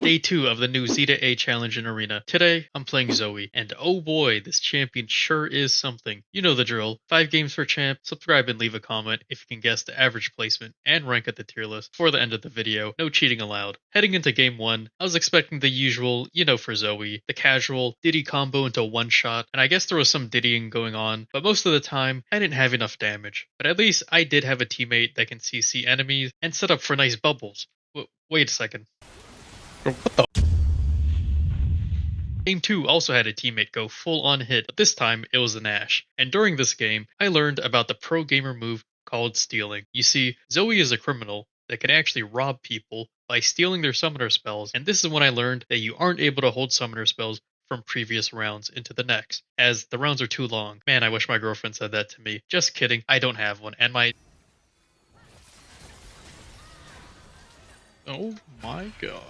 Day 2 of the new Zeta A challenge in Arena. Today, I'm playing Zoe, and oh boy, this champion sure is something. You know the drill. 5 games for champ, subscribe and leave a comment if you can guess the average placement and rank at the tier list before the end of the video. No cheating allowed. Heading into game 1, I was expecting the usual, for Zoe, the casual Diddy combo into one shot, and I guess there was some Diddying going on, but most of the time, I didn't have enough damage. But at least I did have a teammate that can CC enemies and set up for nice bubbles. Wait a second. What the? Game 2 also had a teammate go full on hit, but this time it was an Ashe. And during this game, I learned about the pro gamer move called stealing. You see, Zoe is a criminal that can actually rob people by stealing their summoner spells, and this is when I learned that you aren't able to hold summoner spells from previous rounds into the next, as the rounds are too long. Man, I wish my girlfriend said that to me. Just kidding, I don't have one, and my... Oh my god.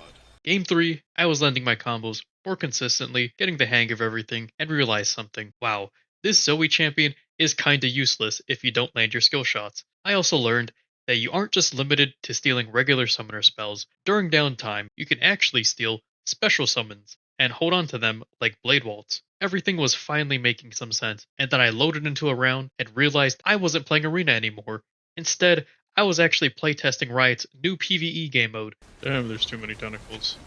Game 3, I was landing my combos more consistently, getting the hang of everything, and realized something. Wow, this Zoe champion is kinda useless if you don't land your skill shots. I also learned that you aren't just limited to stealing regular summoner spells. During downtime, you can actually steal special summons and hold on to them like Blade Waltz. Everything was finally making some sense, and then I loaded into a round and realized I wasn't playing Arena anymore. Instead, I was actually playtesting Riot's new PvE game mode. Damn, there's too many tentacles.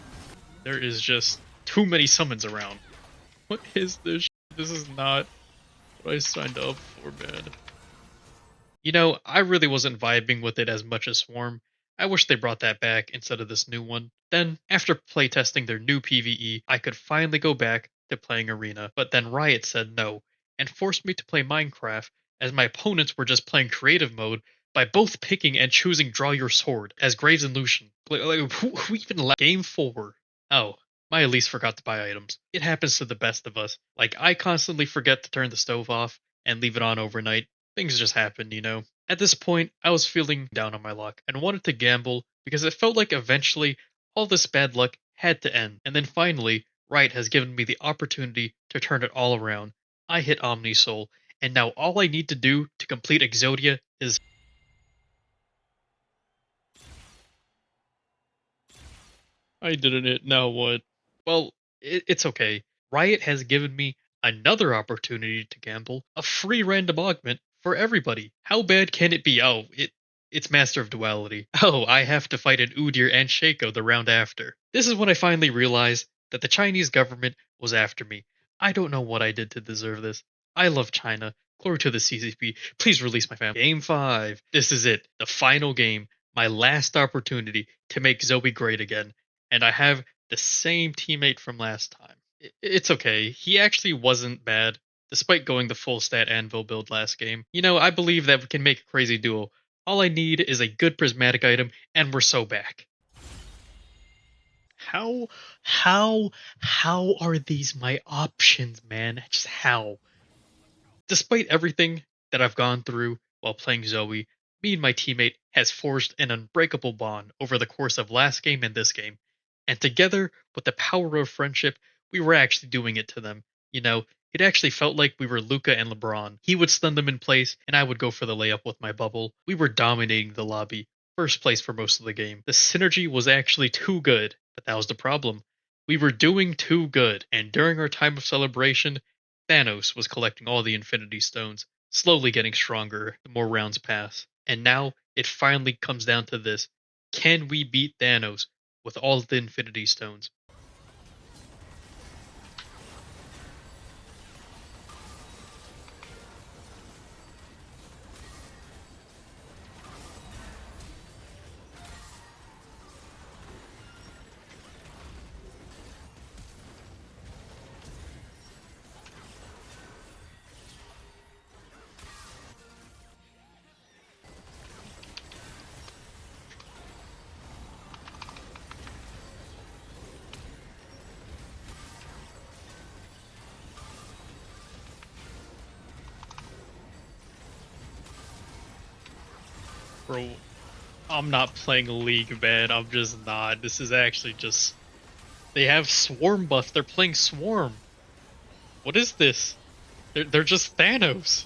There is just too many summons around. What is this? This is not what I signed up for, man. I really wasn't vibing with it as much as Swarm. I wish they brought that back instead of this new one. Then, after playtesting their new PvE, I could finally go back to playing Arena. But then Riot said no, and forced me to play Minecraft, as my opponents were just playing creative mode by both picking and choosing Draw Your Sword as Graves and Lucian. Who even left Game 4? Oh, my Elise forgot to buy items. It happens to the best of us. Like, I constantly forget to turn the stove off and leave it on overnight. Things just happen. At this point, I was feeling down on my luck and wanted to gamble because it felt like eventually all this bad luck had to end. And then finally, Riot has given me the opportunity to turn it all around. I hit Omnisoul, and now all I need to do to complete Exodia is... I didn't hit, now what? Well, it's okay. Riot has given me another opportunity to gamble, a free random augment for everybody. How bad can it be? Oh, it's Master of Duality. Oh, I have to fight an Udyr and Shaco the round after. This is when I finally realized that the Chinese government was after me. I don't know what I did to deserve this. I love China. Glory to the CCP. Please release my family. Game 5. This is it. The final game. My last opportunity to make Zoe great again. And I have the same teammate from last time. It's okay. He actually wasn't bad, despite going the full stat anvil build last game. I believe that we can make a crazy duo. All I need is a good prismatic item, and we're so back. How, how are these my options, man? Just how? Despite everything that I've gone through while playing Zoe, me and my teammate has forged an unbreakable bond over the course of last game and this game. And together, with the power of friendship, we were actually doing it to them. It actually felt like we were Luca and LeBron. He would stun them in place, and I would go for the layup with my bubble. We were dominating the lobby, first place for most of the game. The synergy was actually too good, but that was the problem. We were doing too good, and during our time of celebration, Thanos was collecting all the Infinity Stones, slowly getting stronger the more rounds pass. And now, it finally comes down to this. Can we beat Thanos with all the Infinity Stones? Bro, I'm not playing League, man. I'm just not. This is actually just... They have Swarm buff. They're playing Swarm. What is this? They're just Thanos.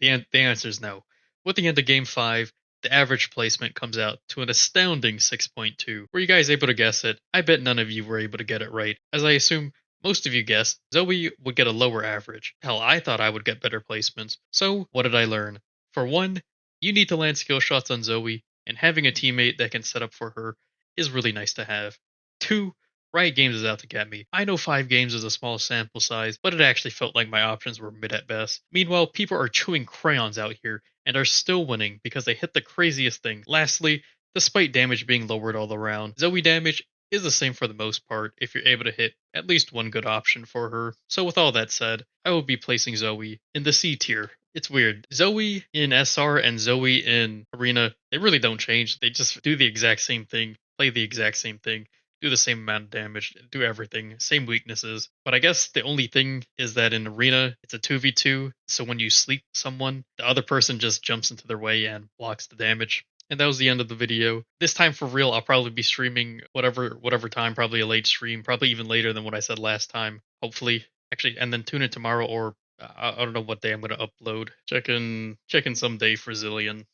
The answer is no. With the end of Game 5, the average placement comes out to an astounding 6.2. Were you guys able to guess it? I bet none of you were able to get it right, as I assume most of you guessed Zoe would get a lower average. Hell, I thought I would get better placements. So, what did I learn? For one, you need to land skill shots on Zoe, and having a teammate that can set up for her is really nice to have. Two, Riot Games is out to get me. I know 5 games is a small sample size, but it actually felt like my options were mid at best. Meanwhile, people are chewing crayons out here and are still winning because they hit the craziest things. Lastly, despite damage being lowered all around, Zoe damage is the same for the most part if you're able to hit at least one good option for her. So with all that said, I will be placing Zoe in the C tier. It's weird. Zoe in SR and Zoe in Arena, they really don't change. They just do the exact same thing, play the exact same thing, do the same amount of damage, do everything, same weaknesses. But I guess the only thing is that in Arena, it's a 2v2, so when you sleep someone, the other person just jumps into their way and blocks the damage. And that was the end of the video. This time for real, I'll probably be streaming whatever time, probably a late stream, probably even later than what I said last time. Hopefully, actually, and then tune in tomorrow or I don't know what day I'm going to upload. Checking someday for Zillion.